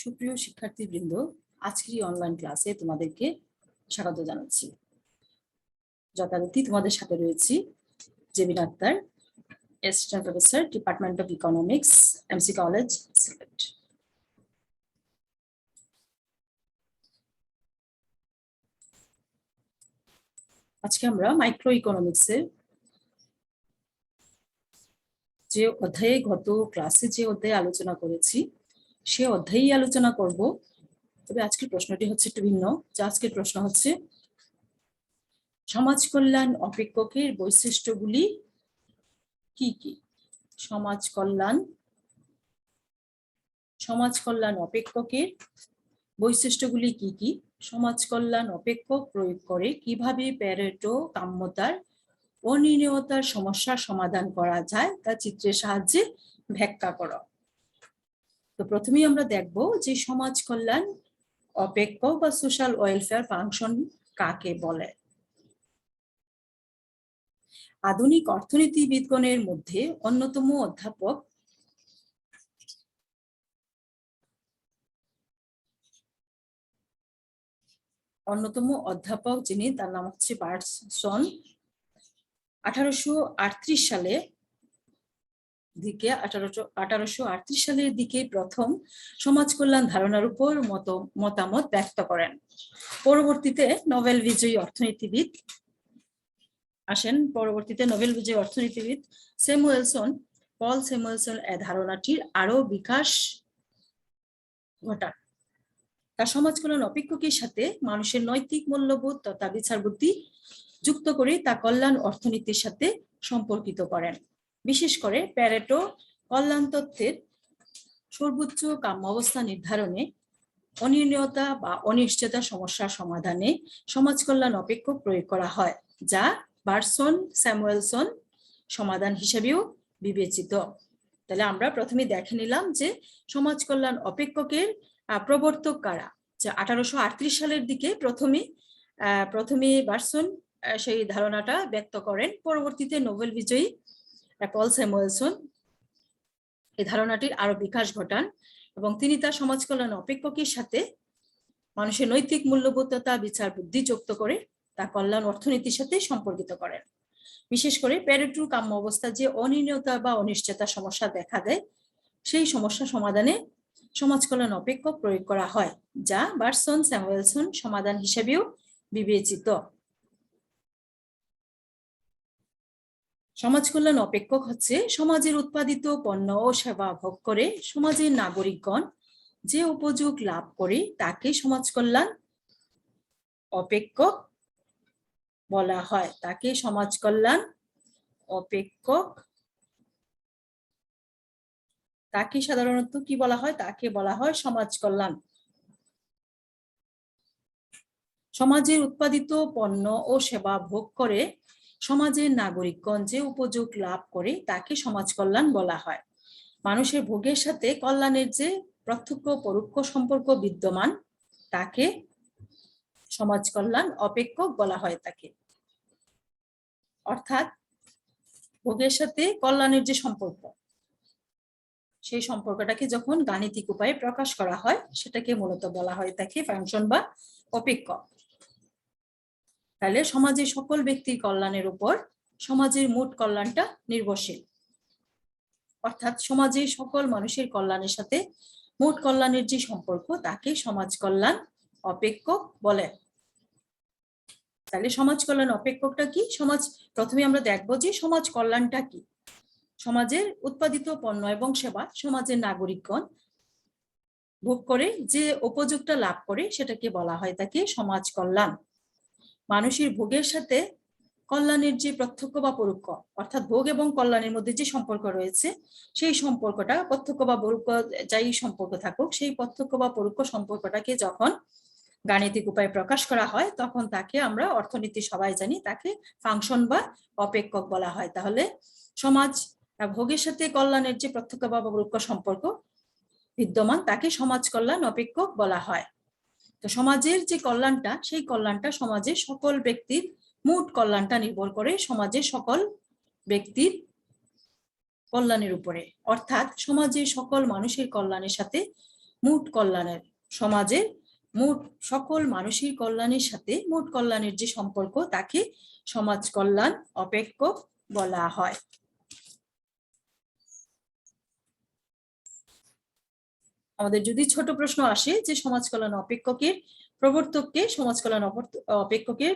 সুপ্রিয় শিক্ষার্থীবৃন্দ, আজকের এই অনলাইন ক্লাসে তোমাদেরকে স্বাগত জানাচ্ছি। যথারীতি তোমাদের সাথে রয়েছি Jebin Akter, assistant professor, department of economics, MC college, Sylhet. আজকে আমরা মাইক্রো ইকোনমিক্সের যে অধ্যায়ে গত ক্লাসে যে অধ্যায়ে আলোচনা করেছি সে অধ্যায়েই আলোচনা করব। তবে আজকের প্রশ্নটি হচ্ছে একটু ভিন্ন। যে আজকের প্রশ্ন হচ্ছে সমাজ কল্যাণ অপেক্ষকের বৈশিষ্ট্যগুলি কি কি? সমাজ কল্যাণ অপেক্ষকের বৈশিষ্ট্যগুলি কি কি? সমাজ কল্যাণ অপেক্ষক প্রয়োগ করে কিভাবে প্যারেটো কাম্যতার অনির্ণীয়তার সমস্যার সমাধান করা যায় তা চিত্রের সাহায্যে ব্যাখ্যা করো। তো প্রথমেই আমরা দেখব যে সমাজ কল্যাণ অপেক্ষক বা সোশ্যাল ওয়েলফেয়ার ফাংশন কাকে বলে। আধুনিক অর্থনীতিবিদগণের মধ্যে অন্যতম অধ্যাপক যিনি, তার নাম হচ্ছে বার্টসন। 1838 সালের দিকে প্রথম সমাজ কল্যাণ ধারণার উপর মতামত ব্যক্ত করেন। পরবর্তীতে নোবেল বিজয়ী অর্থনীতিবিদ পল স্যামুয়েলসন এ ধারণাটির আরো বিকাশ ঘটান। তার সমাজ কল্যাণ অপেক্ষকের সাথে মানুষের নৈতিক মূল্যবোধ তথা বিচার বুদ্ধি যুক্ত করে তা কল্যাণ অর্থনীতির সাথে সম্পর্কিত করেন। বিশেষ করে প্যারেটো কল্যাণ তত্ত্বের সর্বোচ্চ কাম্য অবস্থা নির্ধারণে, অনির্ণীয়তা বা অনিশ্চয়তা সমস্যার সমাধানে সমাজ কল্যাণ অপেক্ষক প্রয়োগ করা হয়, যা বার্টসন স্যামুয়েলসন সমাধান হিসেবেও বিবেচিত। তাহলে আমরা প্রথমে দেখে নিলাম যে সমাজ কল্যাণ অপেক্ষকের প্রবর্তক কারা। যে 1838 সালের দিকে প্রথমে বার্টসন সেই ধারণাটা ব্যক্ত করেন। পরবর্তীতে নোবেল বিজয়ী পল স্যামুয়েলসন এই ধারণাটির আরো বিকাশ ঘটান এবং তিনি তার সমাজ কল্যাণ অপেক্ষকের সাথে মানুষের নৈতিক মূল্যবোধ তথা বিচার বুদ্ধি যুক্ত করে তা কল্যাণ অর্থনীতির সাথে সম্পর্কিত করেন। বিশেষ করে প্যারেটোর কাম্য অবস্থা যে অনির্ণীয়তা বা অনিশ্চয়তা সমস্যা দেখা দেয়, সেই সমস্যা সমাধানে সমাজ কল্যাণ অপেক্ষক প্রয়োগ করা হয়, যা বার্টসন স্যামুয়েলসন সমাধান হিসেবেও বিবেচিত। সমাজ কল্যাণ অপেক্ষক হচ্ছে সমাজের উৎপাদিত পণ্য ও সেবা ভোগ করে সমাজের নাগরিকগণ যে উপযোগ লাভ করে তাকে সমাজ কল্যাণ অপেক্ষক বলা হয়। তাকে সমাজ কল্যাণ অপেক্ষক, তাকে সাধারণত কি বলা হয়? তাকে বলা হয় সমাজ কল্যাণ। সমাজের উৎপাদিত পণ্য ও সেবা ভোগ করে সমাজের নাগরিকগণ যে উপযোগ লাভ করে তাকে সমাজ কল্যাণ বলা হয়। মানুষের ভোগের সাথে কল্যাণের যে প্রত্যক্ষ পরোক্ষ সম্পর্ক বিদ্যমান তাকে সমাজ কল্যাণ অপেক্ষক বলা হয়। তাকে অর্থাৎ ভোগের সাথে কল্যাণের যে সম্পর্ক, সেই সম্পর্কটাকে যখন গাণিতিক উপায়ে প্রকাশ করা হয় সেটাকে মূলত বলা হয় তাকে ফাংশন বা অপেক্ষক। তাহলে সমাজের সকল ব্যক্তির কল্যাণের উপর সমাজের মোট কল্যাণটা নির্ভরশীল। অর্থাৎ সমাজের সকল মানুষের কল্যাণের সাথে মোট কল্যাণের যে সম্পর্ক তাকে সমাজ কল্যাণ অপেক্ষক বলে। তাহলে সমাজ কল্যাণ অপেক্ষকটা কি? প্রথমে আমরা দেখবো যে সমাজ কল্যাণটা কি। সমাজের উৎপাদিত পণ্য এবং সেবা সমাজের নাগরিকগণ ভোগ করে যে উপযোগটা লাভ করে সেটাকে বলা হয় তাকে সমাজ কল্যাণ। মানুষের ভোগের সাথে কল্যাণের যে প্রত্যক্ষ বা পরোক্ষ, অর্থাৎ ভোগ এবং কল্যাণের মধ্যে যে সম্পর্ক রয়েছে সেই সম্পর্কটা প্রত্যক্ষ বা পরোক্ষ যাই সম্পর্ক থাকুক, সেই প্রত্যক্ষ বা পরোক্ষ সম্পর্কটাকে যখন গাণিতিক উপায়ে প্রকাশ করা হয় তখন তাকে আমরা অর্থনীতি সবাই জানি তাকে ফাংশন বা অপেক্ষক বলা হয়। তাহলে সমাজ ভোগের সাথে কল্যাণের যে প্রত্যক্ষ বা পরোক্ষ সম্পর্ক বিদ্যমান তাকে সমাজ কল্যাণ অপেক্ষক বলা হয়। তো সমাজের যে কল্যাণটা, সেই কল্যাণটা সমাজের সকল ব্যক্তির মোট কল্যাণটা নির্ভর করে সমাজের সকল ব্যক্তির কল্যাণের উপরে। অর্থাৎ সমাজের সকল মানুষের কল্যাণের সাথে মোট কল্যাণের, সমাজের মোট সকল মানুষের কল্যাণের সাথে মোট কল্যাণের যে সম্পর্ক তাকে সমাজ কল্যাণ অপেক্ষক বলা হয়। আমাদের যদি ছোট প্রশ্ন আসে যে সমাজ কল্যাণ অপেক্ষকের প্রবর্তককে, সমাজ কল্যাণ অপেক্ষকের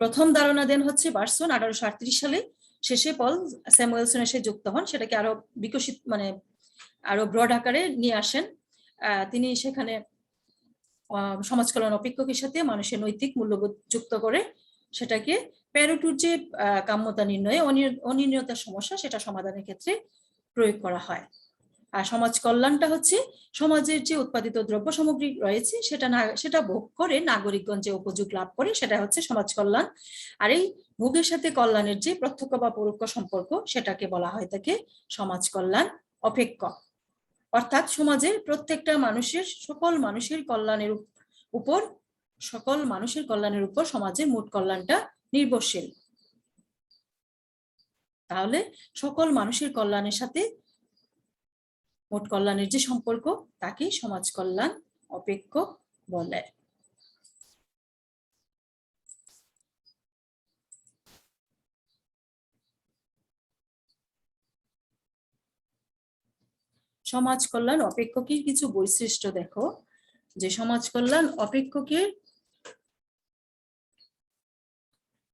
প্রথম ধারণা দেন হচ্ছে বার্সন 1838 সালে, শেষে পল স্যামুয়েলসন এসে যুক্ত হন, সেটাকে আরো বিকশিত মানে আরো ব্রড আকারে নিয়ে আসেন। তিনি সেখানে সমাজ কল্যাণ অপেক্ষকের সাথে মানুষের নৈতিক মূল্যবোধ যুক্ত করে সেটাকে প্যারেটোর যে কাম্যতা নির্ণয়ে অনিয়মিতার সমস্যা সেটা সমাধানের ক্ষেত্রে প্রয়োগ করা হয়। আর সমাজ কল্যাণটা হচ্ছে সমাজের যে উৎপাদিত দ্রব্য সামগ্রী রয়েছে সেটা ভোগ করে নাগরিকগণ যে উপযোগ লাভ করে সেটা হচ্ছে সমাজ কল্যাণ। আর এই ভোগের সাথে কল্যাণের যে প্রত্যক্ষ বা পরোক্ষ সম্পর্ক সেটাকে বলা হয় তাকে সমাজ কল্যাণ অপেক্ষক। অর্থাৎ সমাজের প্রত্যেকটা মানুষের সকল মানুষের কল্যাণের উপর সমাজের মোট কল্যাণটা নির্ভরশীল। তাহলে সকল মানুষের কল্যাণের সাথে মোট কল্যাণের যে সম্পর্ক তাকে সমাজ কল্যাণ অপেক্ষক বলে। সমাজ কল্যাণ অপেক্ষকের কিছু বৈশিষ্ট্য দেখো, যে সমাজ কল্যাণ অপেক্ষকের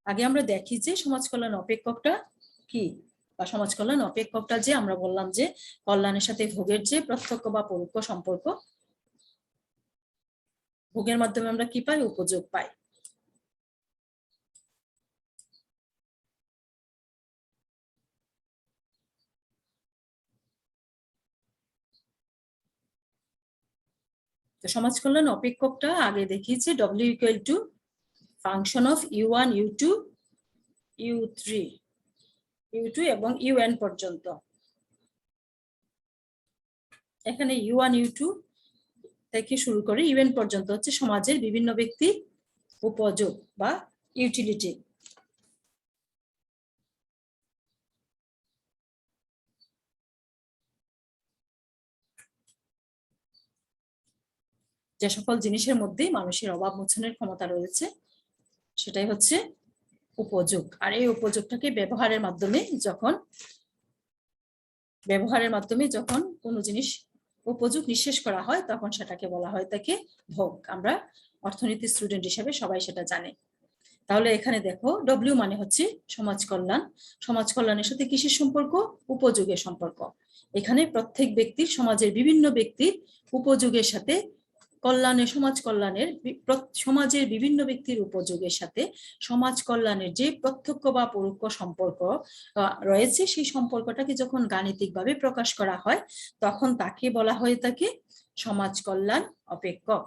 আগে আমরা দেখি যে সমাজ কল্যাণ অপেক্ষকটা কি, বা সমাজ কল্যাণ অপেক্ষকটা যে আমরা বললাম যে কল্যাণের সাথে ভোগের যে প্রত্যক্ষ বা পরোক্ষ সম্পর্ক, ভোগের মাধ্যমে আমরা কি পাই? উপযোগ পাই। তো সমাজ কল্যাণ অপেক্ষকটা আগে দেখিয়েছি W equal to function of U1 U2 U3 U2 এবং UN পর্যন্ত। এখানে U1 U2 থেকে শুরু করে UN পর্যন্ত হচ্ছে সমাজের বিভিন্ন ব্যক্তির উপযোগ বা ইউটিলিটি। যে সকল জিনিসের মধ্যে মানুষের অভাব মোচনের ক্ষমতা রয়েছে সেটাই হচ্ছে উপযোগ। আর এই উপযোগটাকে ব্যবহারের মাধ্যমে যখন কোনো জিনিস উপযোগ নিঃশেষ করা হয় তখন সেটাকে বলা হয় তাকে ভোগ। আমরা অর্থনীতি স্টুডেন্ট হিসেবে সবাই সেটা জানে। তাহলে এখানে দেখো W মানে হচ্ছে সমাজ কল্যাণ, সমাজ কল্যাণের সাথে কিসের সম্পর্ক? উপযোগের সম্পর্ক। এখানে প্রত্যেক ব্যক্তির, সমাজের বিভিন্ন ব্যক্তির উপযোগের সাথে সমাজের বিভিন্ন ব্যক্তির উপযোগের সাথে সমাজ কল্যাণের যে প্রত্যক্ষ বা পরোক্ষ সম্পর্ক রয়েছে সেই সম্পর্কটাকে যখন গাণিতিকভাবে প্রকাশ করা হয় তখন তাকে বলা হয়ে থাকে সমাজ কল্যাণ অপেক্ষক।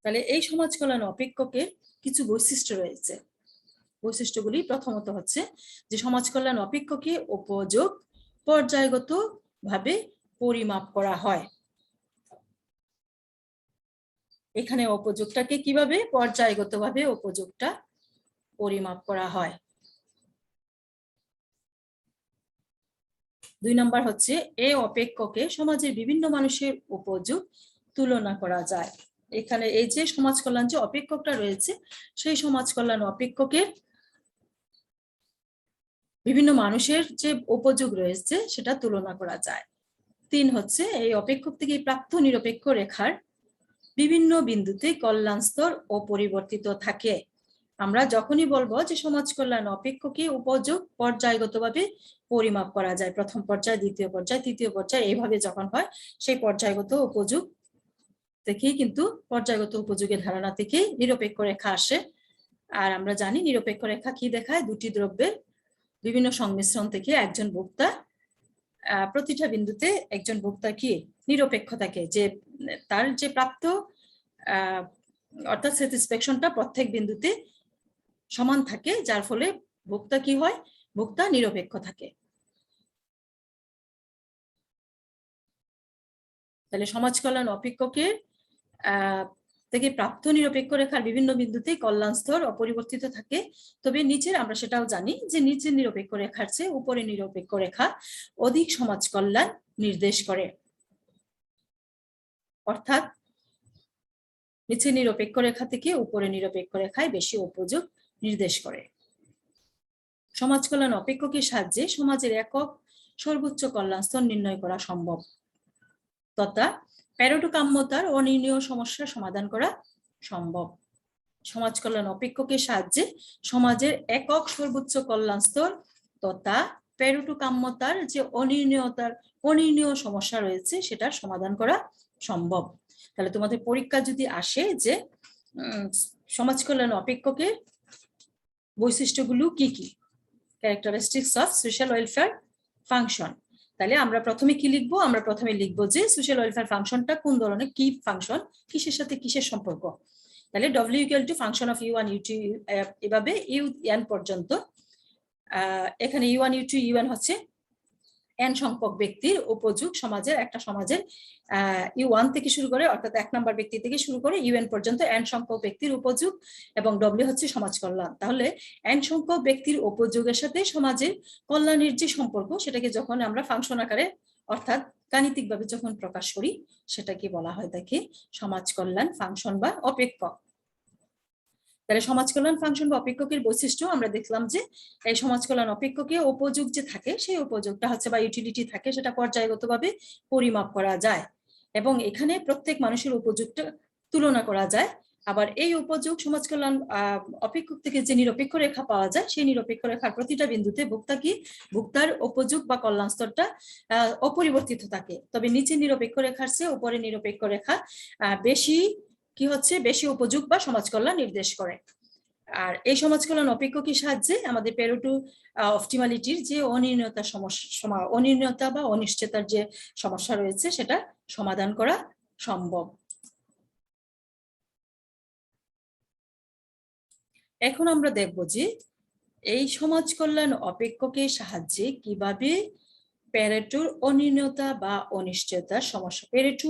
তাহলে এই সমাজ কল্যাণ অপেক্ষকের কিছু বৈশিষ্ট্য রয়েছে। বৈশিষ্ট্যগুলি প্রথমত হচ্ছে যে সমাজ কল্যাণ অপেক্ষকে উপযোগ পর্যায়গত ভাবে পরিমাপ করা হয়। এখানে উপযোগটাকে কিভাবে পর্যায়গতভাবে উপযোগটা পরিমাপ করা হয়। 2 নম্বর হচ্ছে এই অপেক্ষকে সমাজের বিভিন্ন মানুষের উপযোগ তুলনা করা যায়। এখানে এই যে সমাজ কল্যাণ যে অপেক্ষকটা রয়েছে সেই সমাজ কল্যাণ অপেক্ষকের বিভিন্ন মানুষের যে উপযোগ রয়েছে সেটা তুলনা করা যায়। 3 হচ্ছে এই অপেক্ষক থেকে প্রাপ্ত নিরপেক্ষ রেখার বিভিন্ন বিন্দুতে কল্যাণ স্তর অপরিবর্তিত থাকে। আমরা যখনই বলবো যে সমাজ কল্যাণ অপেক্ষকে উপযোগ পর্যায়গতভাবে পরিমাপ করা যায়, প্রথম পর্যায়, দ্বিতীয় পর্যায়, তৃতীয় পর্যায়, এইভাবে যখন হয় সেই পর্যায়গত উপযোগ থেকেই কিন্তু পর্যায়গত উপযোগের ধারণা থেকে নিরপেক্ষ রেখা আসে। আর আমরা জানি নিরপেক্ষ রেখা কি দেখায়? দুটি দ্রব্যের বিভিন্ন সংমিশ্রণ থেকে একজন ভোক্তা, প্রতিটা বিন্দুতে একজন ভোক্তা কি নিরপেক্ষ থাকে, যে তার যে প্রাপ্ত অর্থাৎ স্যাটিসফ্যাকশনটা প্রত্যেক বিন্দুতে সমান থাকে, যার ফলে ভোক্তা কি হয়? ভোক্তা নিরপেক্ষ থাকে। তাহলে সমাজ কল্যাণ অপেক্ষকের থেকে প্রাপ্ত নিরপেক্ষ রেখার বিভিন্ন বিন্দুতে কল্যাণ স্তর অপরিবর্তিত থাকে। তবে নিচের আমরা সেটাও জানি যে নিচের নিরপেক্ষ রেখার চেয়ে উপরে নিরপেক্ষ রেখা অধিক সমাজ কল্যাণ নির্দেশ করে। অর্থাৎ নিচে নিরপেক্ষ রেখা থেকে উপরে নিরপেক্ষ রেখায় বেশি উপযোগ নির্দেশ করে। সমাজ কল্যাণ অপেক্ষকের সাহায্যে সমাজের একক সর্বোচ্চ কল্যাণ স্তর নির্ণয় করা সম্ভব তথা প্যারেটো কাম্যতার অনির্ণীয় সমস্যার সমাধান করা সম্ভব। সমাজ কল্যাণ অপেক্ষকের সাহায্যে সমাজের একক সর্বোচ্চ কল্যাণ স্তর তথা প্যারেটো কাম্যতার যে অনির্ণীয় সমস্যা রয়েছে সেটার সমাধান করা সম্ভব। তাহলে তোমাদের পরীক্ষা যদি আসে যে সমাজ কল্যাণ অপেক্ষকের বৈশিষ্ট্যগুলো কি কি, characteristics of social welfare function, তাহলে আমরা প্রথমে কি লিখবো? আমরা প্রথমে লিখবো যে সোশ্যাল ওয়েলফেয়ার ফাংশনটা কোন ধরনের, কি ফাংশন, কিসের সাথে কিসের সম্পর্ক। তাহলে W = function of U1 U2 এভাবে UN পর্যন্ত। এখানে U1 U2 UN হচ্ছে n সংখ্যক ব্যক্তির উপযোগ সমাজের, একটা সমাজের U1 থেকে শুরু করে অর্থাৎ 1 নম্বর ব্যক্তি থেকে শুরু করে UN পর্যন্ত n সংখ্যক ব্যক্তির উপযোগ, এবং W হচ্ছে সমাজ কল্যাণ। তাহলে n সংখ্যক ব্যক্তির উপযোগের সাথে সমাজের কল্যাণের যে সম্পর্ক সেটাকে যখন আমরা ফাংশন আকারে অর্থাৎ গাণিতিকভাবে যখন প্রকাশ করি সেটাকে বলা হয় দেখি সমাজ কল্যাণ ফাংশন বা অপেক্ষক। তাহলে সমাজ কল্যাণ ফাংশন বা অপেক্ষকের বৈশিষ্ট্য আমরা দেখলাম যে এই সমাজ কল্যাণ অপেক্ষকে উপযোগ যে থাকে সেই উপযোগটা হচ্ছে বা ইউটিলিটি থাকে সেটা পর্যায়গতভাবে পরিমাপ করা যায়, এবং এখানে প্রত্যেক মানুষের উপযোগটা তুলনা করা যায়। আবার এই উপযোগ সমাজ কল্যাণ অপেক্ষক থেকে যে নিরপেক্ষ রেখা পাওয়া যায় সেই নিরপেক্ষ রেখার প্রতিটা বিন্দুতে ভোক্তার উপযোগ বা কল্যাণ স্তরটা অপরিবর্তিত থাকে, তবে নিচে নিরপেক্ষ রেখার চেয়ে উপরে নিরপেক্ষ রেখা বেশি উপযোগ বা সমাজ কল্যাণ নির্দেশ করে। আর এই সমাজ কল্যাণ অপেক্ষকের সাহায্যে আমাদের প্যারেটো অপটিমালিটির যে অনির্ণীয়তা বা অনিশ্চয়তার যে সমস্যা রয়েছে সেটা সমাধান করা সম্ভব। এখন আমরা দেখব যে এই সমাজ কল্যাণ অপেক্ষকের সাহায্যে কিভাবে প্যারেটোর অনির্ণয়তা বা অনিশ্চয়তার সমস্যা, প্যারেটো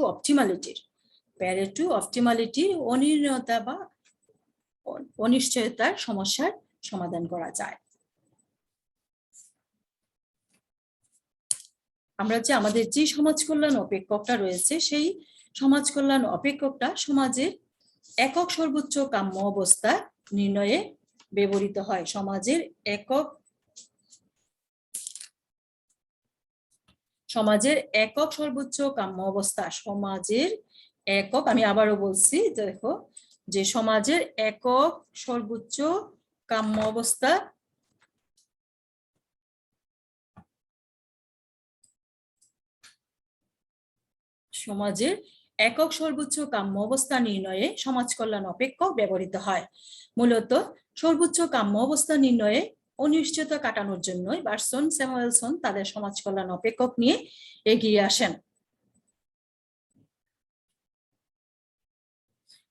অপটিমালিটির অনির্ণয়তা বা অনিশ্চয়তার সমস্যার সমাধান করা যায়। আমরা যে আমাদের যে সমাজ কল্যাণ অপেক্ষকটা রয়েছে সেই সমাজ কল্যাণ অপেক্ষকটা সমাজের একক সর্বোচ্চ কাম্য অবস্থা নির্ণয়ে ব্যবহৃত হয়। সমাজের একক সর্বোচ্চ কাম্য অবস্থা, আমি আবারও বলছি দেখো যে সমাজের একক সর্বোচ্চ কাম্য অবস্থা নির্ণয়ে সমাজ কল্যাণ অপেক্ষক ব্যবহৃত হয়। মূলত সর্বোচ্চ কাম্য অবস্থা নির্ণয়ে অনিশ্চয়তা কাটানোর জন্য বার্সন স্যামুয়েলসন তাদের সমাজ কল্যাণ অপেক্ষক নিয়ে এগিয়ে আসেন।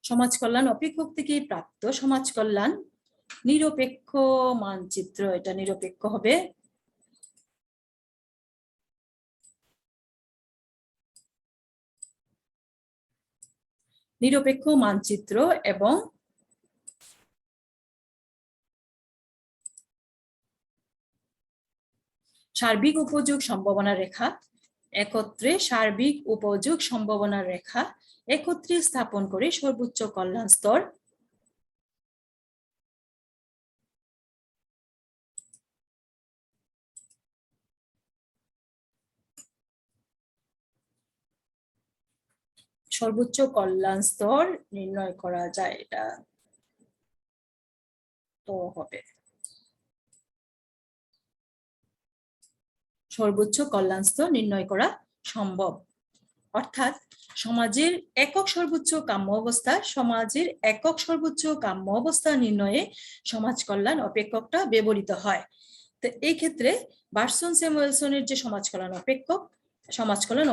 সমাজ কল্যাণ অপেক্ষক থেকে প্রাপ্ত সমাজ কল্যাণ নিরপেক্ষ মানচিত্র, এটা নিরপেক্ষ হবে, নিরপেক্ষ মানচিত্র এবং সার্বিক উপযোগ সম্ভাবনা রেখা একত্রে স্থাপন করে সর্বোচ্চ কল্যাণ স্তর নির্ণয় করা যায়। এটা তো হবে সর্বোচ্চ কল্যাণ স্তর নির্ণয় করা সম্ভব, অর্থাৎ সমাজের একক সর্বোচ্চ কাম্য অবস্থা নির্ণয়ে সমাজ কল্যাণ অপেক্ষকটা ব্যবহৃত হয়। তো এই ক্ষেত্রে বার্সন স্যামুয়েলসনের যে সমাজ কল্যাণ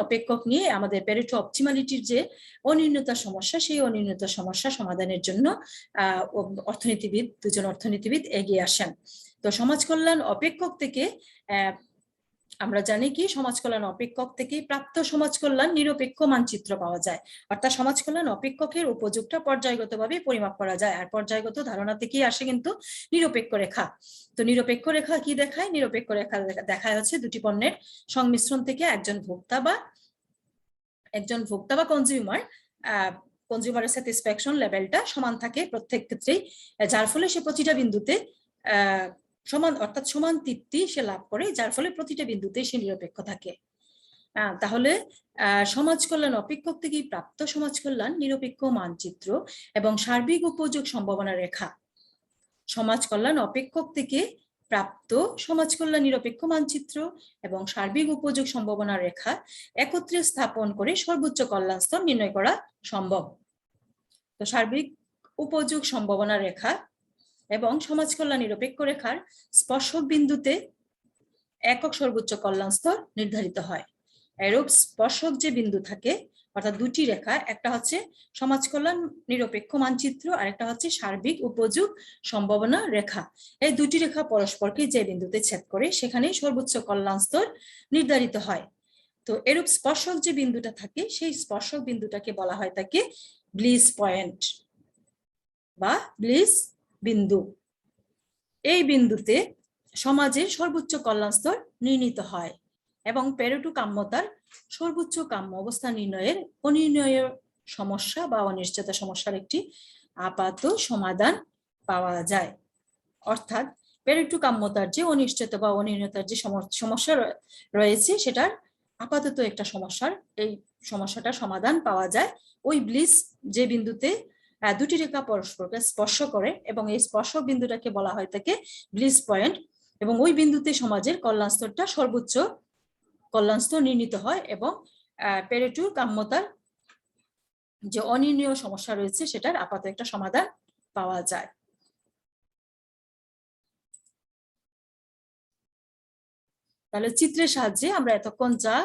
অপেক্ষক নিয়ে আমাদের প্যারেটো অপটিমালিটির যে অনির্ণয়তা সমস্যা সেই অনির্ণয়তা সমস্যা সমাধানের জন্য দুজন অর্থনীতিবিদ এগিয়ে আসেন। তো সমাজ কল্যাণ অপেক্ষক থেকে আমরা জানি কি সমাজ কল্যাণ অপেক্ষক থেকে প্রাপ্ত সমাজ কল্যাণ নিরপেক্ষ মানচিত্র পাওয়া যায়, অর্থাৎ সমাজ কল্যাণ অপেক্ষকের উপযোগটা পর্যায়গতভাবে পরিমাপ করা যায়। আর পর্যায়গত ধারণা থেকেই আসে কিন্তু নিরপেক্ষ রেখা। তো নিরপেক্ষ রেখা কি দেখায়? নিরপেক্ষ রেখা দেখায় হচ্ছে দুটি পণ্যের সংমিশ্রণ থেকে একজন ভোক্তা বা একজন ভোক্তা বা কনজিউমারের স্যাটিসফ্যাকশন লেভেলটা সমান থাকে প্রত্যেক ক্ষেত্রেই, যার ফলে সে প্রতিটা বিন্দুতে সমান অর্থাৎ সমান তৃপ্তি সে লাভ করে, যার ফলে প্রতিটা বিন্দুতে সে নিরপেক্ষ থাকে। তাহলে সমাজ কল্যাণ অপেক্ষক থেকেই প্রাপ্ত সমাজ কল্যাণ নিরপেক্ষ মানচিত্র এবং সার্বিক উপযোগ সম্ভাবনা রেখা, সমাজ কল্যাণ অপেক্ষক থেকে প্রাপ্ত সমাজ কল্যাণ নিরপেক্ষ মানচিত্র এবং সার্বিক উপযোগ সম্ভাবনা রেখা একত্রে স্থাপন করে সর্বোচ্চ কল্যাণ স্তর নির্ণয় করা সম্ভব। তো সার্বিক উপযোগ সম্ভাবনা রেখা এবং সমাজ কল্যাণ নিরপেক্ষ রেখার স্পর্শক বিন্দুতে একক সর্বোচ্চ কল্যাণ স্তর নির্ধারিত হয়। এরূপ স্পর্শক যে বিন্দু থাকে অর্থাৎ দুটি রেখা, একটা হচ্ছে সমাজ কল্যাণ নিরপেক্ষ মানচিত্র আর একটা হচ্ছে সার্বিক উপযোগ সম্ভাবনা রেখা। এই দুটি রেখা পরস্পরকে যে বিন্দুতে ছেদ করে সেখানেই সর্বোচ্চ কল্যাণ স্তর নির্ধারিত হয়। তো এরূপ স্পর্শক যে বিন্দুটা থাকে সেই স্পর্শক বিন্দুটাকে বলা হয় তাকে ব্লিস পয়েন্ট বা ব্লিস বিন্দু। এই বিন্দুতে সমাজের সর্বোচ্চ কল্যাণ স্তর নির্ণীত হয় এবং পেরেটো কাম্যতার সর্বোচ্চ কাম্য অবস্থা নির্ণয়ের অনির্ণয় সমস্যা বা অনিশ্চয়তা সমস্যার একটি আপাত সমাধান পাওয়া যায়। অর্থাৎ পেরেটো কাম্যতার যে অনিশ্চয়তা বা অনির্ণয়তার যে সমস্যা রয়েছে সেটার আপাতত একটা এই সমস্যাটার সমাধান পাওয়া যায় ওই ব্লিস যে বিন্দুতে দুটি রেখা পরস্পরকে স্পর্শ করে, এবং এই স্পর্শক বিন্দুটাকে বলা হয় তাকে ব্লিস পয়েন্ট, এবং ওই বিন্দুতে সমাজের কল্যাণ স্তরটা সর্বোচ্চ কল্যাণ স্তর নির্ণীত হয় এবং পেরেটো কাম্যতার যে অনির্ণীয় সমস্যা রয়েছে সেটার আপাতত একটা সমাধান পাওয়া যায়। তাহলে চিত্রের সাহায্যে আমরা এতক্ষণ যা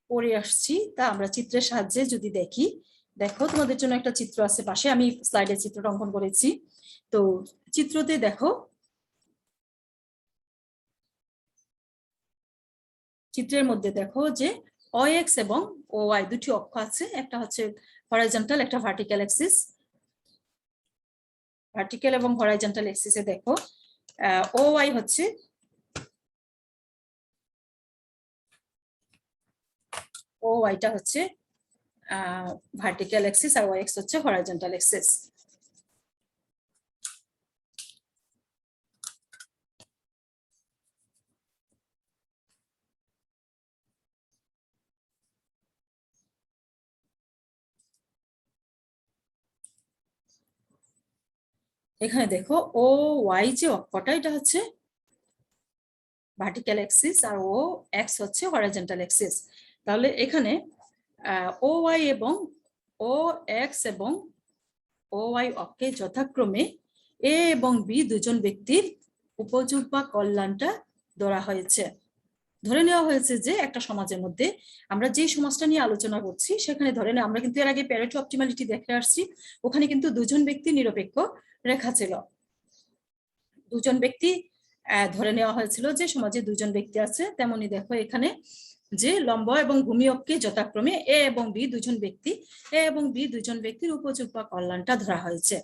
পড়ে আসছি তা আমরা চিত্রের সাহায্যে যদি দেখি, দেখো তোমাদের জন্য একটা চিত্র আছে পাশে, আমি স্লাইডে চিত্রটা অঙ্কন করেছি। তো চিত্রতে দেখো, চিত্রের মধ্যে দেখো যে OX এবং OY দুটি অক্ষ আছে, একটা হচ্ছে হরাইজন্টাল একটা ভার্টিক্যাল অ্যাক্সিস। ভার্টিক্যাল এবং হরাইজন্টাল অ্যাক্সিসে দেখো OY হচ্ছে OYটা হচ্ছে ভার্টিক্যাল অ্যাক্সিস আর OX হচ্ছে হরাইজন্টাল অ্যাক্সিস। এখানে দেখো OY যে অক্ষটা এটা হচ্ছে ভার্টিক্যাল অ্যাক্সিস আর OX হচ্ছে হরাইজন্টাল অ্যাক্সিস। তাহলে এখানে OY এবং OX এবং OY অক্ষে যথাক্রমে A এবং B দুজন ব্যক্তির উপযোগ বা কল্যাণটা ধরা হয়েছে। ধরে নেওয়া হয়েছে যে একটা সমাজের মধ্যে আমরা যে সমাজটা নিয়ে আলোচনা করছি সেখানে ধরে নেওয়া, আমরা কিন্তু এর আগে প্যারেটো অপটিমালিটি দেখে আসছি, ওখানে কিন্তু দুজন ব্যক্তি নিরপেক্ষ রেখা ছিল। দুজন ব্যক্তি ধরে নেওয়া হয়েছিল যে সমাজে দুজন ব্যক্তি আছে, তেমনি দেখো এখানে যে লম্ব এবং ভূমি অক্ষে যথাক্রমে A এবং B দুজন ব্যক্তি, A এবং B দুজন ব্যক্তির উপযোগ বা কল্যাণটা ধরা হয়েছে।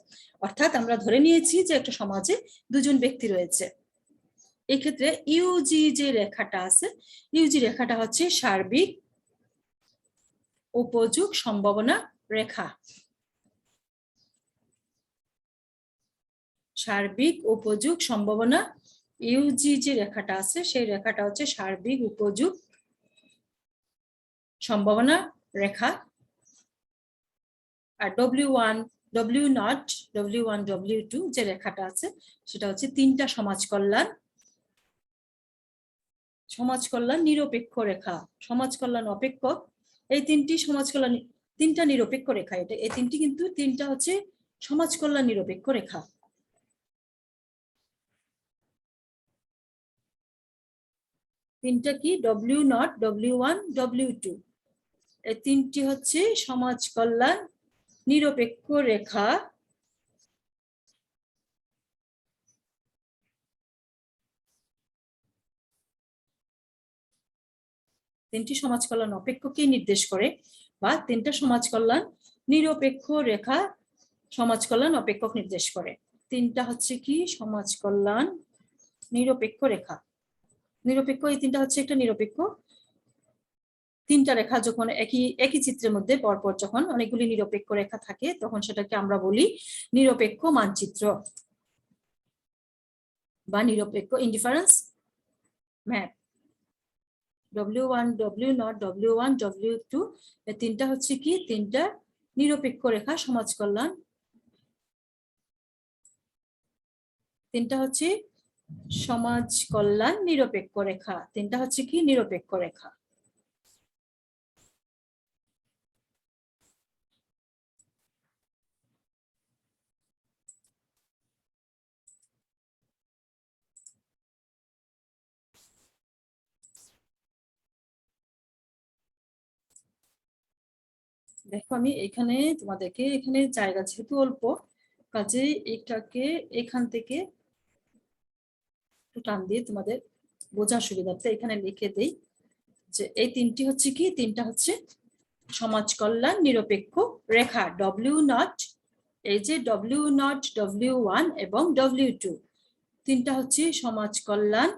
অর্থাৎ আমরা ধরে নিয়েছি যে একটা সমাজে দুজন ব্যক্তি রয়েছে। এই ক্ষেত্রে ইউজি যে রেখাটা আছে, ইউজি রেখাটা হচ্ছে সার্বিক উপযোগ সম্ভাবনা রেখা। সার্বিক উপযোগ সম্ভাবনা ইউজি যে রেখাটা আছে সেই রেখাটা হচ্ছে সার্বিক উপযোগ সম্ভাবনা রেখা। আর W1 W0 W1 W2 যে রেখাটা আছে সেটা হচ্ছে তিনটা সমাজ কল্যাণ নিরপেক্ষ রেখা। সমাজ কল্যাণ অপেক্ষক এই তিনটি সমাজ কল্যাণ তিনটা নিরপেক্ষ রেখা, এটা এই তিনটি কিন্তু তিনটা হচ্ছে সমাজ কল্যাণ নিরপেক্ষ রেখা। তিনটা কি W0 W1 W2, এই তিনটি হচ্ছে সমাজ কল্যাণ নিরপেক্ষ রেখা। তিনটি সমাজ কল্যাণ অপেক্ষককে নির্দেশ করে, বা তিনটা সমাজ কল্যাণ নিরপেক্ষ রেখা সমাজ কল্যাণ অপেক্ষক নির্দেশ করে। তিনটা হচ্ছে কি সমাজ কল্যাণ নিরপেক্ষ রেখা। নিরপেক্ষ এই তিনটা হচ্ছে একটা নিরপেক্ষ তিনটা রেখা যখন একই চিত্রের মধ্যে পরপর যখন অনেকগুলি নিরপেক্ষ রেখা থাকে তখন সেটাকে আমরা বলি নিরপেক্ষ মানচিত্র বা নিরপেক্ষ indifference map. W1 W0 W1 W2 এই তিনটা হচ্ছে কি তিনটা নিরপেক্ষ রেখা সমাজ কল্যাণ, তিনটা হচ্ছে সমাজ কল্যাণ নিরপেক্ষ রেখা, তিনটা হচ্ছে কি নিরপেক্ষ রেখা। দেখো আমি এখানে তোমাদেরকে এখানে জায়গা যেহেতু অল্প কাজে এটাকে এখান থেকে টান দিয়ে তোমাদের বোঝার সুবিধার্থে এখানে লিখে দেই যে এই তিনটি হচ্ছে কি তিনটা হচ্ছে সমাজ কল্যাণ নিরপেক্ষ রেখা W0, এই যে W0 W1 এবং W2 তিনটা হচ্ছে সমাজ কল্যাণ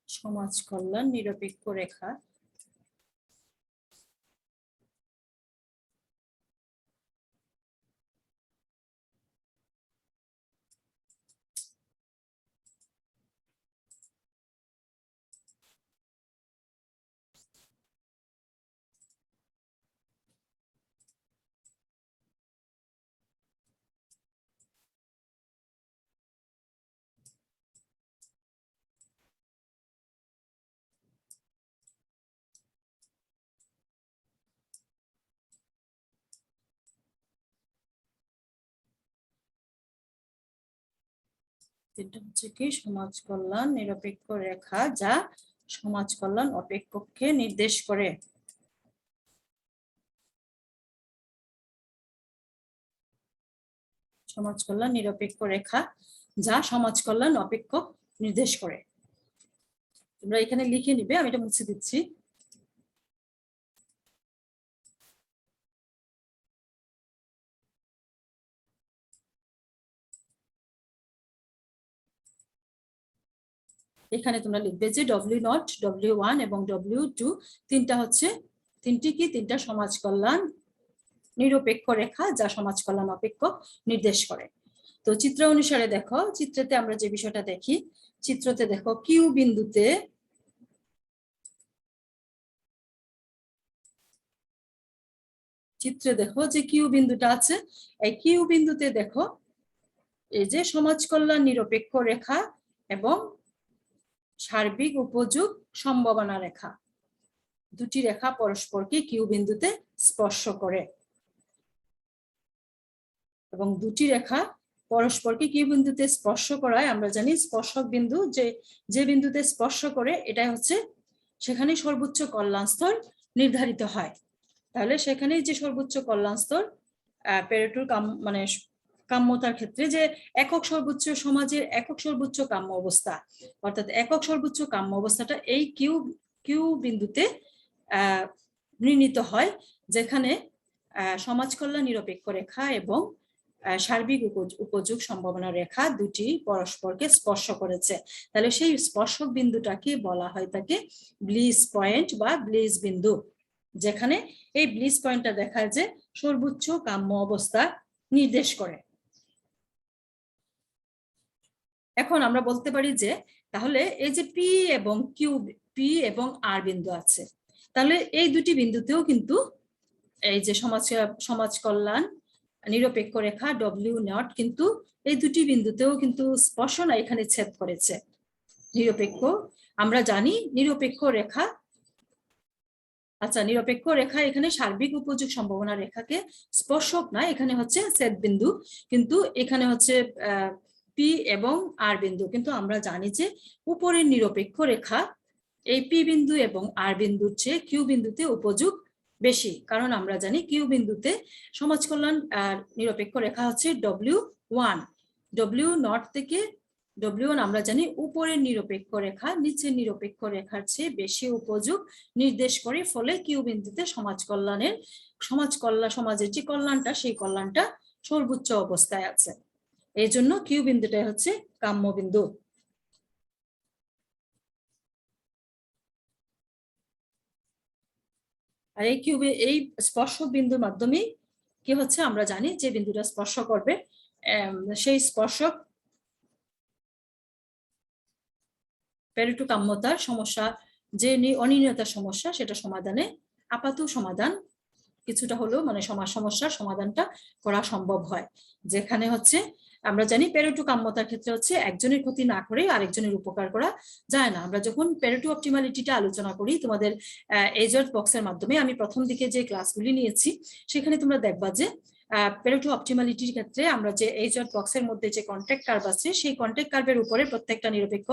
সমাজ কল্যাণ নিরপেক্ষ রেখা। তিনটা হচ্ছে কি সমাজ কল্যাণ নিরপেক্ষ রেখা যা সমাজ কল্যাণ অপেক্ষককে নির্দেশ করে। সমাজ কল্যাণ নিরপেক্ষ রেখা যা সমাজ কল্যাণ অপেক্ষক নির্দেশ করে। তোমরা এখানে লিখে নিবে, আমি এটা মুছে দিচ্ছি। এখানে তোমরা লিখবে যে W0 W1 এবং W2 তিনটা হচ্ছে তিনটা সমাজ কল্যাণ নিরপেক্ষ রেখা যা সমাজ কল্যাণ অপেক্ষক নির্দেশ করে। তো চিত্র অনুসারে দেখো, চিত্রতে আমরা যে বিষয়টা দেখি, চিত্রতে দেখো কিউ বিন্দুতে চিত্রে দেখো যে কিউ বিন্দুটা আছে, এই কিউ বিন্দুতে দেখো এই যে সমাজ কল্যাণ নিরপেক্ষ রেখা এবং সার্বিক উপযোগ সম্ভাবনা রেখা, দুটি রেখা পরস্পরকে কিউ বিন্দুতে স্পর্শ করে এবং দুটি রেখা পরস্পরকে কিউ বিন্দুতে স্পর্শ করায় আমরা জানি স্পর্শক বিন্দু যে বিন্দুতে স্পর্শ করে এটাই হচ্ছে সেখানে সর্বোচ্চ কল্যাণ স্তর নির্ধারিত হয়। তাহলে সেখানে যে সর্বোচ্চ কল্যাণ স্তর প্যারেটোর মানে কাম্যতার ক্ষেত্রে যে একক সর্বোচ্চ সমাজের একক সর্বোচ্চ কাম্য অবস্থা, অর্থাৎ একক সর্বোচ্চ কাম্য অবস্থাটা এই কিউ বিন্দুতে নির্ণীত হয়, যেখানে সমাজ কল্যাণ নিরপেক্ষ রেখা এবং সার্বিক উপযোগ সম্ভাবনা রেখা দুটি পরস্পরকে স্পর্শ করেছে। তাহলে সেই স্পর্শক বিন্দুটাকে বলা হয় তাকে ব্লিস পয়েন্ট বা ব্লিস বিন্দু, যেখানে এই ব্লিস পয়েন্টটা দেখায় যে সর্বোচ্চ কাম্য অবস্থা নির্দেশ করে। এখন আমরা বলতে পারি যে তাহলে এই যে পি এবং আর বিন্দু আছে, তাহলে এই দুটি বিন্দুতেও কিন্তু এই যে সমাজ কল্যাণ নিরপেক্ষ রেখা W0 কিন্তু এই দুটি বিন্দুতেও কিন্তু স্পর্শনা এখানে ছেদ করেছে। নিরপেক্ষ আমরা জানি নিরপেক্ষ রেখা, আচ্ছা নিরপেক্ষ রেখা এখানে সার্বিক উপযোগ সম্ভাবনা রেখাকে স্পর্শক না, এখানে হচ্ছে ছেদ বিন্দু, কিন্তু এখানে হচ্ছে পি এবং আর বিন্দু, কিন্তু আমরা জানি যে উপরের নিরপেক্ষ রেখা এই পি বিন্দু এবং আর বিন্দুর চেয়ে কিউ বিন্দুতে উপযোগ বেশি, কারণ আমরা জানি কিউ বিন্দুতে সমাজ কল্যাণ নিরপেক্ষ রেখা হচ্ছে W1, W0 থেকে W1 আমরা জানি উপরের নিরপেক্ষ রেখা নিচের নিরপেক্ষ রেখার চেয়ে বেশি উপযোগ নির্দেশ করে, ফলে কিউ বিন্দুতে সমাজের যে কল্যাণটা সেই কল্যাণটা সর্বোচ্চ অবস্থায় আছে। এই জন্য কিউ বিন্দুটাই হচ্ছে কাম্য বিন্দু। আর এই স্পর্শক বিন্দুর মাধ্যমে কি হচ্ছে, আমরা জানি যে বিন্দুটা স্পর্শ করবে সেই স্পর্শক পেরিটো কাম্যতার সমস্যা, যে অনিয়মিতার সমস্যা, সেটা সমাধানে আপাত সমাধান কিছুটা হলেও মানে সমস্যার সমাধানটা করা সম্ভব হয়। যেখানে হচ্ছে আমরা জানি পেরিটো কাম্যতার ক্ষেত্রে হচ্ছে একজনের ক্ষতি না করে আরেকজনের উপকার করা যায় না। আমরা যখন পেরিটো অপটিমালিটিটা আলোচনা করি তোমাদের এইচআর বক্সের মাধ্যমে, আমি প্রথম দিকে যে ক্লাসগুলি নিয়েছি সেখানে তোমরা দেখবা যে পেরিটো অপটিমালিটির ক্ষেত্রে আমরা যে এইচআর বক্সের মধ্যে যে কন্ট্যাক্ট কার্ভ আছে সেই কন্ট্যাক্ট কার্ভের উপরে প্রত্যেকটা নিরপেক্ষ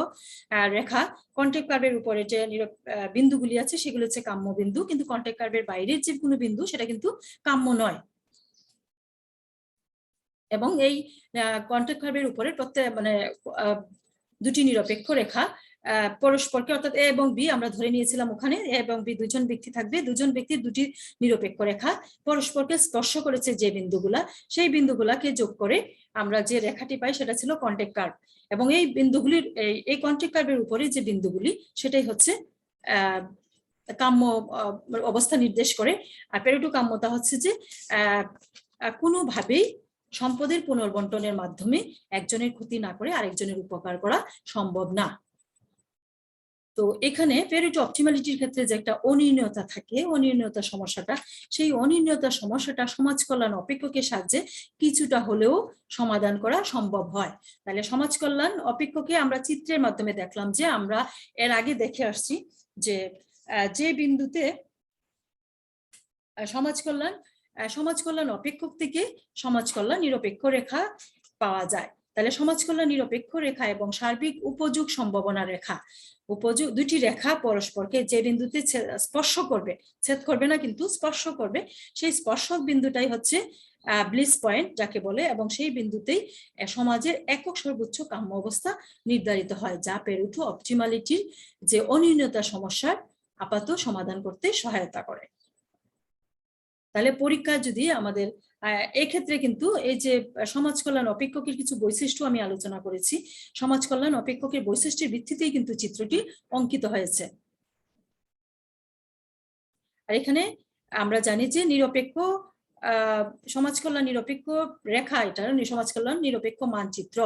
রেখা, কন্ট্যাক্ট কার্ভের উপরে যে বিন্দুগুলি আছে সেগুলো হচ্ছে কাম্য বিন্দু, কিন্তু কন্ট্যাক্ট কার্ভের বাইরের যে কোনো বিন্দু সেটা কিন্তু কাম্য নয়। এবং এই কন্ট্যাক্ট কার্ভের উপরে প্রত্যেক মানে দুটি নিরপেক্ষ রেখা পরস্পরকে, অর্থাৎ এ এবং বি আমরা ধরে নিয়েছিলাম, ওখানে এ এবং বি দুজন ব্যক্তি থাকবে, দুজন ব্যক্তির দুটি নিরপেক্ষ রেখা পরস্পরকে স্পর্শ করেছে যে বিন্দুগুলা, সেই বিন্দুগুলাকে যোগ করে আমরা যে রেখাটি পাই সেটা ছিল কন্ট্যাক্ট কার্ভ। এবং এই বিন্দুগুলির এই কন্ট্যাক্ট কার্ভের উপরে যে বিন্দুগুলি সেটাই হচ্ছে কাম্য অবস্থা নির্দেশ করে। আর পেরিটো কাম্যতা হচ্ছে যে কোনোভাবেই সম্পদের পুনর্বন্টনের মাধ্যমে একজনের ক্ষতি না করে আরেকজনের উপকার করা সম্ভব না। তো এখানে পেরিটো অপটিমালিটির ক্ষেত্রে যে একটা অনির্ণয়তা থাকে, অনির্ণয়তা সমস্যাটা, সেই অনির্ণয়তা সমস্যাটা সমাজ কল্যাণ অপেক্ষকের সাহায্যে কিছুটা হলেও সমাধান করা সম্ভব হয়। তাহলে সমাজ কল্যাণ অপেক্ষকে আমরা চিত্রের মাধ্যমে দেখলাম যে আমরা এর আগে দেখে আসছি যে বিন্দুতে সমাজ কল্যাণ অপেক্ষক থেকে সমাজ কল্যাণ নিরপেক্ষ রেখা পাওয়া যায়। তাহলে সমাজ কল্যাণ নিরপেক্ষ রেখা এবং সার্বিক উপযোগ সম্ভাবনা রেখা, দুটি রেখা পরস্পরকে যে বিন্দুতে স্পর্শ করবে, ছেদ করবে না কিন্তু স্পর্শ করবে, সেই স্পর্শক বিন্দুটাই হচ্ছে ব্লিস পয়েন্ট যাকে বলে, এবং সেই বিন্দুতেই সমাজের একক সর্বোচ্চ কাম্য অবস্থা নির্ধারিত হয়, যা পেরিটো অপটিমালিটির যে অনির্ণয়তা সমস্যার আপাত সমাধান করতে সহায়তা করে। তাহলে পরীক্ষা যদি আমাদের এই ক্ষেত্রে কিন্তু এই যে সমাজ কল্যাণ অপেক্ষকের কিছু বৈশিষ্ট্য আমি আলোচনা করেছি, সমাজ কল্যাণ অপেক্ষকের বৈশিষ্ট্যের ভিত্তিতেই কিন্তু চিত্রটি অঙ্কিত হয়েছে। আর এখানে আমরা জানি যে নিরপেক্ষ সমাজ কল্যাণ নিরপেক্ষ রেখা, এটা সমাজ কল্যাণ নিরপেক্ষ মানচিত্র,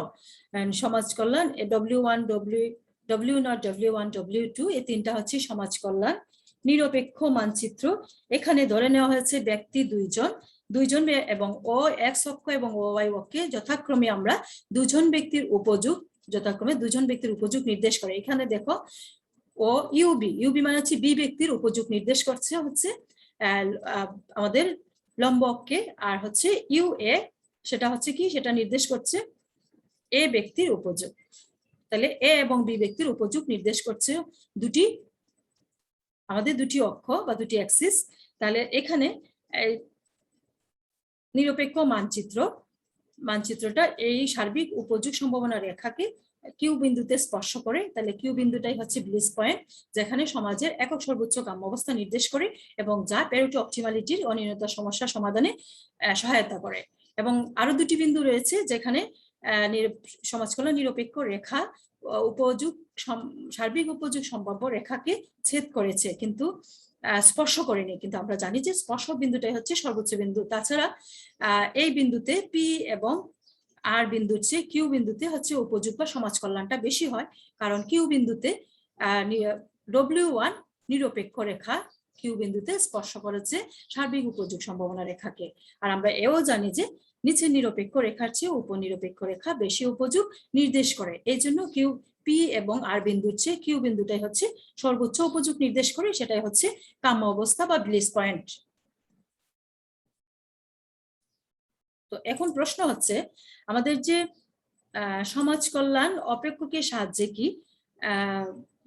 সমাজ কল্যাণ W1 W0 W1 W2 এই তিনটা হচ্ছে সমাজ কল্যাণ নিরপেক্ষ মানচিত্র। এখানে ধরে নেওয়া হয়েছে ব্যক্তি দুইজন এবং ও এক্স অক্ষ এবং ও ওয়াই অক্ষে যথাক্রমে আমরা দুজন ব্যক্তির উপযোগ নির্দেশ করে। এখানে দেখো ও ইউবি মানে হচ্ছে বি ব্যক্তির উপযোগ নির্দেশ করছে হচ্ছে আমাদের লম্ব অক্ষে, আর হচ্ছে ইউএ সেটা হচ্ছে কি, সেটা নির্দেশ করছে এ ব্যক্তির উপযোগ। তাহলে এ এবং বি ব্যক্তির উপযোগ নির্দেশ করছে আমাদের দুটি অক্ষ বা দুটি অ্যাক্সিস। তাহলে এখানে নিরপেক্ষ মানচিত্রটা এই সার্বিক উপযোগ সম্ভাবনা রেখাকে কিউ বিন্দুতে স্পর্শ করে। তাহলে কিউ বিন্দুটাই হচ্ছে ব্লিস পয়েন্ট, যেখানে সমাজের একক সর্বোচ্চ কাম্য অবস্থা নির্দেশ করে এবং যা পেরিটো অপটিমালিটির অনিয়মিতা সমস্যা সমাধানে সহায়তা করে। এবং আরো দুটি বিন্দু রয়েছে যেখানে সমাজ কল্যাণ নিরপেক্ষ রেখা সার্বিক উপযোগ সম্ভাব্য রেখাকে ছেদ করেছে কিন্তু স্পর্শ করেনি, কিন্তু আমরা জানি যে স্পর্শক বিন্দুটাই হচ্ছে সর্বোচ্চ বিন্দু। তাছাড়া এই বিন্দুতে পি এবং আর বিন্দুর চেয়ে কিউ বিন্দুতে হচ্ছে উপযোগ বা সমাজ কল্যাণটা বেশি হয়, কারণ কিউ বিন্দুতে W1 নিরপেক্ষ রেখা কিউ বিন্দুতে স্পর্শ করেছে সার্বিক উপযোগ সম্ভাবনা রেখাকে। আর আমরা এও জানি যে নিচের নিরপেক্ষ রেখার চেয়ে উপনিরপেক্ষ রেখা বেশি উপযোগ নির্দেশ করে, এই জন্য পি এবং আর বিন্দুর চেয়ে কিউ বিন্দুটাই হচ্ছে সর্বোচ্চ উপযোগ নির্দেশ করে, সেটাই হচ্ছে কাম্য অবস্থা বা ব্লিস পয়েন্ট। তো এখন প্রশ্ন হচ্ছে আমাদের যে সমাজ কল্যাণ অপেক্ষকের সাহায্যে কি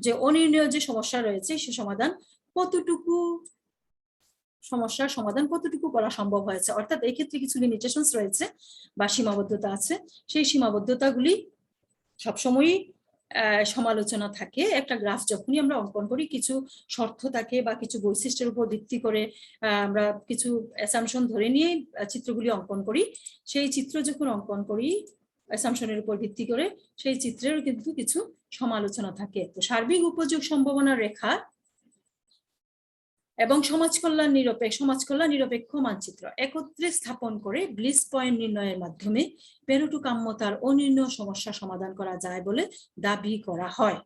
যে অনির্ণয় যে সমস্যা রয়েছে সে সমাধান কতটুকু সমস্যার সমাধান কতটুকু করা সম্ভব হয়েছে, অর্থাৎ এই ক্ষেত্রে কিছু লিমিটেশনস রয়েছে বা সীমাবদ্ধতা আছে, সেই সীমাবদ্ধতাগুলি সবসময়ই সমালোচনা থাকে। একটা গ্রাফ যখনই আমরা অঙ্কন করি কিছু শর্ত থাকে বা কিছু বৈশিষ্ট্যের উপর ভিত্তি করে আমরা কিছু অ্যাসাম্পশন ধরে নিয়ে চিত্রগুলি অঙ্কন করি। সেই চিত্র যখন অঙ্কন করি অ্যাসাম্পশনের উপর ভিত্তি করে সেই চিত্রেরও কিন্তু কিছু সমালোচনা থাকে। তো সার্বিক উপযোগ সম্ভাবনা রেখা এবং সমাজ কল্যাণ নিরপেক্ষ মানচিত্র একত্রে স্থাপন করে ব্লিস পয়েন্ট নির্ণয়ের মাধ্যমে পেরোটু কাম্যতার অনির্ণয় সমস্যা সমাধান করা যায় বলে দাবি করা হয়।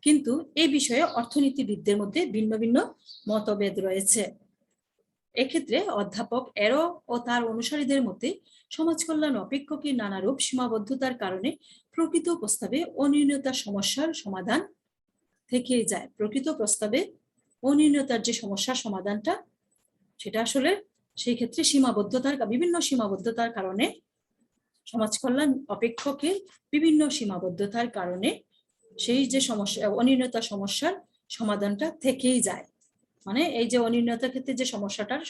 কিন্তু এই বিষয়ে অর্থনীতিবিদদের মধ্যে ভিন্ন ভিন্ন মতভেদ রয়েছে। এক্ষেত্রে অধ্যাপক এরো ও তার অনুসারীদের মতে সমাজ কল্যাণ অপেক্ষকের নানারূপ সীমাবদ্ধতার কারণে প্রকৃত প্রস্তাবে অনির্ণয়তার সমস্যার সমাধান থেকেই যায়। প্রকৃত প্রস্তাবে অনির্ণয়তার যে সমস্যার সমাধানটা সেটা আসলে সেই ক্ষেত্রে বিভিন্ন সীমাবদ্ধতার কারণে সমাজ কল্যাণ অপেক্ষকের বিভিন্ন সীমাবদ্ধতার কারণে সেই যে সমস্যা অনির্ণয়তার সমস্যার সমাধানটা থেকেই যায়। মানে এই যে অনির্ণয়তার ক্ষেত্রে যে সমস্যাটার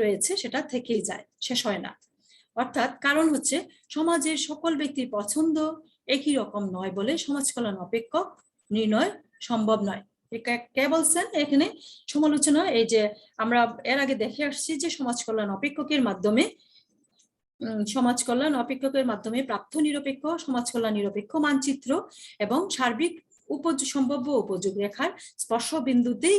রয়েছে সেটা থেকেই যায়, শেষ হয় না। অর্থাৎ কারণ হচ্ছে সমাজের সকল ব্যক্তির পছন্দ একই রকম নয় বলে সমাজ কল্যাণ অপেক্ষক নির্ণয় সম্ভব নয়। কে বলছেন এখানে সমালোচনা? এই যে আমরা এর আগে দেখে আসছি যে সমাজ কল্যাণ অপেক্ষকের মাধ্যমে প্রাপ্ত নিরপেক্ষ সমাজ কল্যাণ নিরপেক্ষ মানচিত্র এবং সার্বিক সম্ভাব্য উপযোগ রেখার স্পর্শ বিন্দুতেই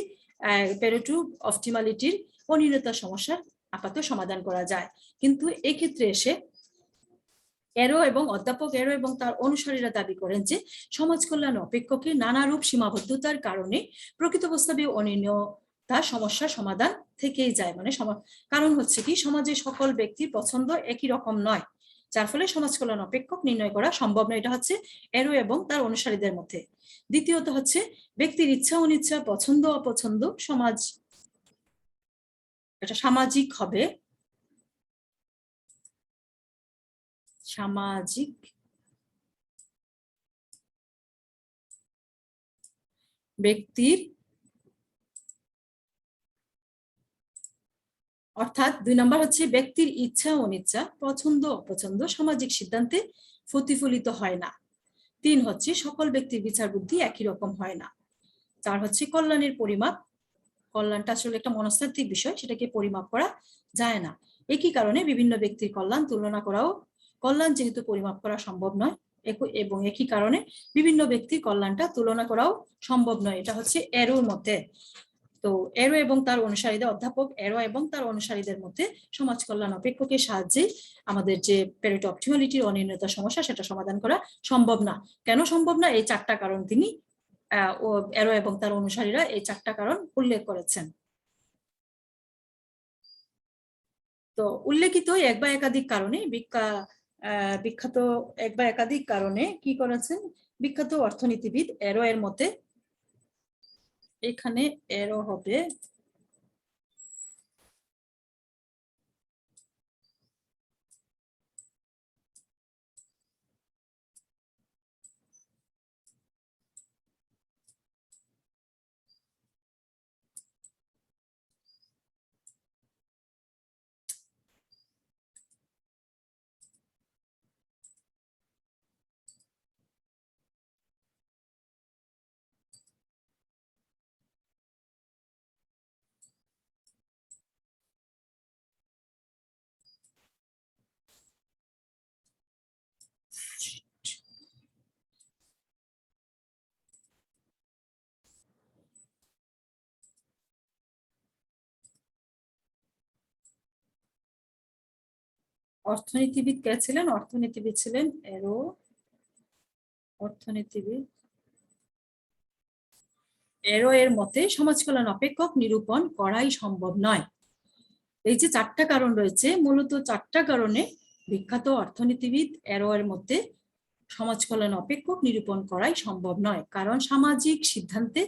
পেরেটো অপটিমালিটির অনির্ণয়তার সমস্যার আপাতত সমাধান করা যায়। কিন্তু এক্ষেত্রে এসে অধ্যাপক এরো এবং তার অনুসারীরা দাবি করেন যে সমাজ কল্যাণ অপেক্ষকের নানারূপ সীমাবদ্ধতার কারণে প্রকৃত প্রস্তাবে অনির্ণয়তার সমস্যার সমাধান থেকেই যায়। মানে কারণ হচ্ছে কি সমাজের সকল ব্যক্তির পছন্দ একই রকম নয়, যার ফলে সমাজ কল্যাণ অপেক্ষক নির্ণয় করা সম্ভব নয়। এটা হচ্ছে এরো এবং তার অনুসারীদের মধ্যে। দ্বিতীয়ত হচ্ছে ব্যক্তির ইচ্ছা অনিচ্ছা পছন্দ অপছন্দ এটা সামাজিক হবে, সামাজিক ব্যক্তির অর্থাৎ 2 নম্বর হচ্ছে ব্যক্তির ইচ্ছা অনিচ্ছা পছন্দ অপছন্দ সামাজিক সিদ্ধান্তে প্রতিফলিত হয় না। 3 হচ্ছে সকল ব্যক্তির বিচার বুদ্ধি একই রকম হয় না। 4 হচ্ছে কল্যাণের পরিমাপ, কল্যাণটা আসলে একটা মনস্তাত্ত্বিক বিষয়, সেটাকে পরিমাপ করা যায় না। একই কারণে বিভিন্ন ব্যক্তির কল্যাণ যেহেতু পরিমাপ করা সম্ভব নয় এবং একই কারণে বিভিন্ন ব্যক্তির কল্যাণটা তুলনা করাও সম্ভব নয়। এটা হচ্ছে এরোর মতে। তো এরো এবং তার অনুসারীদের অধ্যাপক এরো এবং তার অনুসারীদের মধ্যে সমাজ কল্যাণ অপেক্ষকের সাহায্যে আমাদের যে পেরেটো অপটিমালিটির অনির্ণয়তার সমস্যা সেটা সমাধান করা সম্ভব না। কেন সম্ভব না? এই 4টা কারণ তিনি এরো এবং তার অনুসারীরা এই 4টা কারণ উল্লেখ করেছেন। তো উল্লেখিত এক বা একাধিক কারণে বিখ্যাত এক বা একাধিক কারণে কি করেছেন বিখ্যাত অর্থনীতিবিদ এরো এর মতে, এখানে এরো হবে অর্থনীতিবিদ কে ছিলেন? অর্থনীতিবিদ ছিলেন এরো। অর্থনীতিবিদ এরো এর মতে সমাজ কল্যাণ অপেক্ষক নিরূপণ করাই সম্ভব নয়। এই যে 4টা কারণ রয়েছে, মূলত 4টা কারণে বিখ্যাত অর্থনীতিবিদ এরো এর মতে সমাজ কল্যাণ অপেক্ষক নিরূপণ করাই সম্ভব নয়, কারণ সামাজিক সিদ্ধান্তে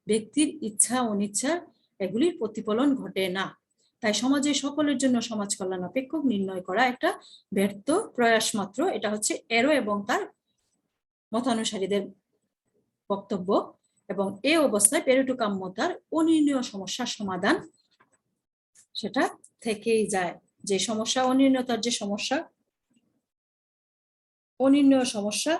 ব্যক্তির ইচ্ছা অনিচ্ছা এগুলির প্রতিফলন ঘটে না। তাই সমাজের সকলের জন্য সমাজ কল্যাণ অপেক্ষক নির্ণয় করা একটা ব্যর্থ প্রয়াস মাত্র। এটা হচ্ছে এরো এবং তার মতানুসারীদের বক্তব্য। এবং এই অবস্থায় পেরেটো কাম্যতার অনির্ণীয় সমস্যার সমাধান সেটা থেকেই যায়। যে সমস্যা, অনির্ণীয়তার যে সমস্যা, অনির্ণীয় সমস্যা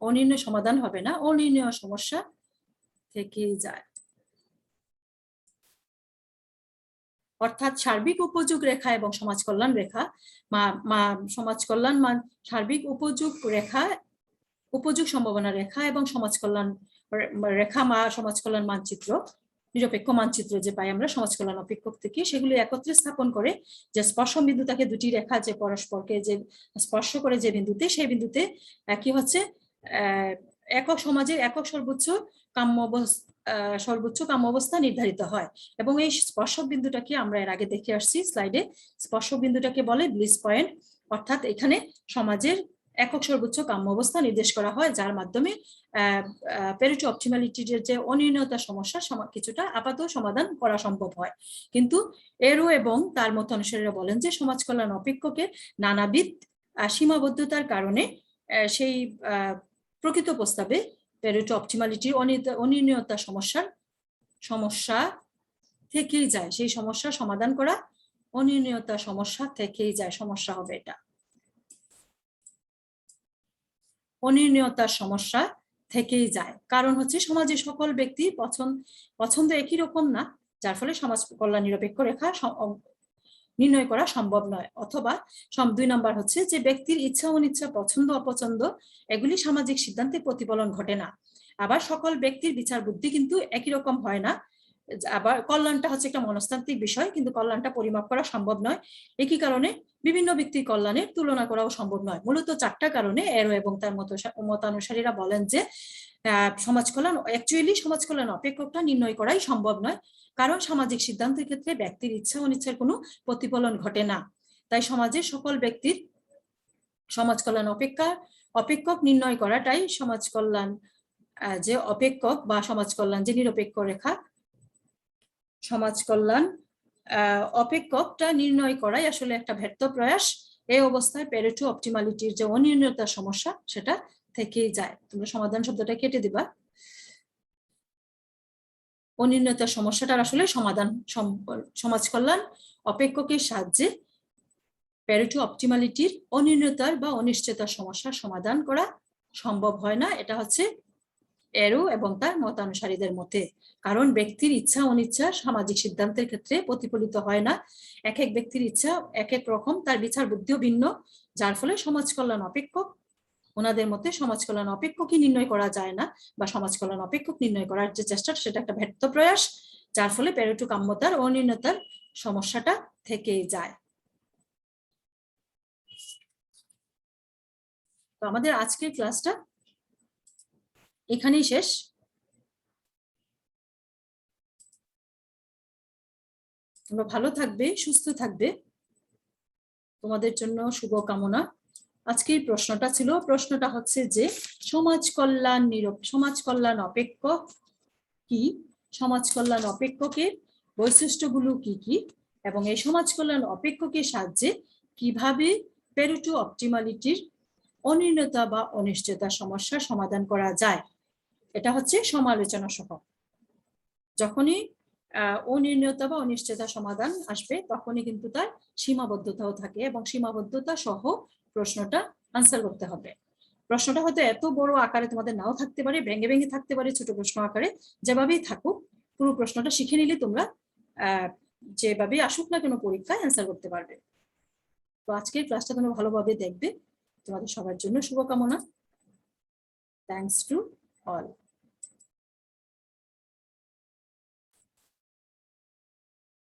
অনির্ণীয় সমাধান হবে না, অনির্ণীয় সমস্যা থেকেই যায়। অর্থাৎ সার্বিক উপযোগ রেখা এবং সমাজ কল্যাণ রেখা সমাজ কল্যাণ সার্বিক উপযোগ রেখা, উপযোগ সম্ভাবনা রেখা এবং সমাজ কল্যাণ রেখা সমাজ কল্যাণ মানচিত্র, নিরপেক্ষ মানচিত্র যে পাই আমরা সমাজ কল্যাণ অপেক্ষক থেকে, সেগুলি একত্রে স্থাপন করে যে স্পর্শ বিন্দু থাকে, দুটি রেখা যে পরস্পরকে যে স্পর্শ করে যে বিন্দুতে, সেই বিন্দুতে কি হচ্ছে একক সমাজের একক সর্বোচ্চ কাম্য অবস্থা নির্ধারিত হয়। এবং এই স্পর্শক বিন্দুটাকে আমরা এর আগে দেখে আসছি স্লাইডে, স্পর্শক বিন্দুটাকে বলে ব্লিস পয়েন্ট। অর্থাৎ এখানে সমাজের একক সর্বোচ্চ কাম্য অবস্থা নির্দেশ করা হয়, যার মাধ্যমে প্যারিটি অপটিমালিটির যে অনির্ণয়তার সমস্যা কিছুটা আপাতত সমাধান করা সম্ভব হয়। কিন্তু এরো এবং তার মতানুসারীরা বলেন যে সমাজ কল্যাণ অপেক্ষকের নানাবিধ সীমাবদ্ধতার কারণে সেই প্রকৃত প্রস্তাবে প্যারিটি অপটিমালিটির অনির্ণয়তার সমস্যা থেকেই যায়। সেই সমস্যা সমাধান করা অনির্ণয়তার সমস্যা থেকেই যায়, সমস্যা হবে এটা, অনির্ণয়তার সমস্যা থেকেই যায়। কারণ হচ্ছে সমাজে সকল ব্যক্তির পছন্দ একই রকম না, যার ফলে সমাজ কল্যাণ নিরপেক্ষ রেখা নির্ণয় করা সম্ভব নয়। অথবা 2 নম্বর হচ্ছে যে ব্যক্তির ইচ্ছা অনিচ্ছা, পছন্দ অপছন্দ এগুলি সামাজিক সিদ্ধান্তে প্রতিফলন ঘটে না। আবার সকল ব্যক্তির বিচার বুদ্ধি কিন্তু একই রকম হয় না। আবার কল্যাণটা হচ্ছে একটা মনস্তাত্ত্বিক বিষয়, কিন্তু কল্যাণটা পরিমাপ করা সম্ভব নয়। একই কারণে বিভিন্ন ব্যক্তির কল্যাণের তুলনা করাও সম্ভব নয়। মূলত 4টা কারণে এরো এবং তার মতানুসারীরা বলেন যে সমাজ কল্যাণ অপেক্ষকটা নির্ণয় করাই সম্ভব নয়, কারণ সামাজিক সিদ্ধান্তের ক্ষেত্রে ব্যক্তির ইচ্ছা অনিচ্ছার কোনো প্রতিফলন ঘটে না। তাই সমাজের সকল ব্যক্তির সমাজ কল্যাণ অপেক্ষক নির্ণয় করাটাই সমাজ কল্যাণ যে অপেক্ষক বা সমাজ কল্যাণ যে নিরপেক্ষ রেখা, সমাজ কল্যাণ অপেক্ষকটা নির্ণয় করাই আসলে একটা ব্যর্থ প্রয়াস। এই অবস্থায় প্যারেটো অপটিমালিটির যে অনির্ণয়তার সমস্যা সেটা থেকেই যায়। তোমরা সমাধান শব্দটা কেটে দিবা। অনির্ণয়তার সমস্যাটার আসলে সমাধান সমাজ কল্যাণ অপেক্ষকের সাহায্যে প্যারেটো অপটিমালিটির অনির্ণয়তার বা অনিশ্চয়তার সমস্যার সমাধান করা সম্ভব হয় না। এটা হচ্ছে এরো এবং তার মতানুসারীদের মতে। কারণ ব্যক্তির ইচ্ছা অনিচ্ছা সামাজিক সিদ্ধান্তের ক্ষেত্রে প্রতিফলিত হয় না। এক এক ব্যক্তির ইচ্ছা এক এক রকম, তার বিচার বুদ্ধিও ভিন্ন, যার ফলে সমাজ কল্যাণ অপেক্ষক, ওনাদের মতে সমাজ কল্যাণ অপেক্ষকই নির্ণয় করা যায় না, বা সমাজ কল্যাণ অপেক্ষক নির্ণয় করার যে চেষ্টা সেটা একটা ব্যর্থ প্রয়াস, যার ফলে প্যারেটো কাম্যতার অনির্ণয়তার সমস্যাটা থেকেই যায়। তো আমাদের আজকের ক্লাসটা এখানেই শেষ। তোমরা ভালো থাকবে, সুস্থ থাকবে, তোমাদের জন্য শুভকামনা। আজকের প্রশ্নটা ছিল, প্রশ্নটা হচ্ছে যে সমাজ কল্যাণ অপেক্ষক কি, সমাজ কল্যাণ অপেক্ষকের বৈশিষ্ট্যগুলো কি কি, এবং এই সমাজ কল্যাণ অপেক্ষকের সাহায্যে কিভাবে প্যারেটো অপটিমালিটির অনির্ণয়তা বা অনিশ্চয়তার সমস্যার সমাধান করা যায়। এটা হচ্ছে সমালোচনা সহ। যখনই অনির্ণয়তা বা অনিশ্চয়তা সমাধান আসবে তখনই কিন্তু তার সীমাবদ্ধতাও থাকে, এবং সীমাবদ্ধতা সহ প্রশ্নটা আনসার করতে হবে। প্রশ্নটা হয়তো এত বড় আকারে তোমাদের নাও থাকতে পারে, ভেঙে ভেঙে থাকতে পারে, ছোট প্রশ্ন আকারে, যেভাবেই থাকুক পুরো প্রশ্নটা শিখে নিলে তোমরা যেভাবেই আসুক না কেন পরীক্ষায় অ্যান্সার করতে পারবে। তো আজকের ক্লাসটা তোমরা ভালোভাবে দেখবে। তোমাদের সবার জন্য শুভকামনা। Thanks to all.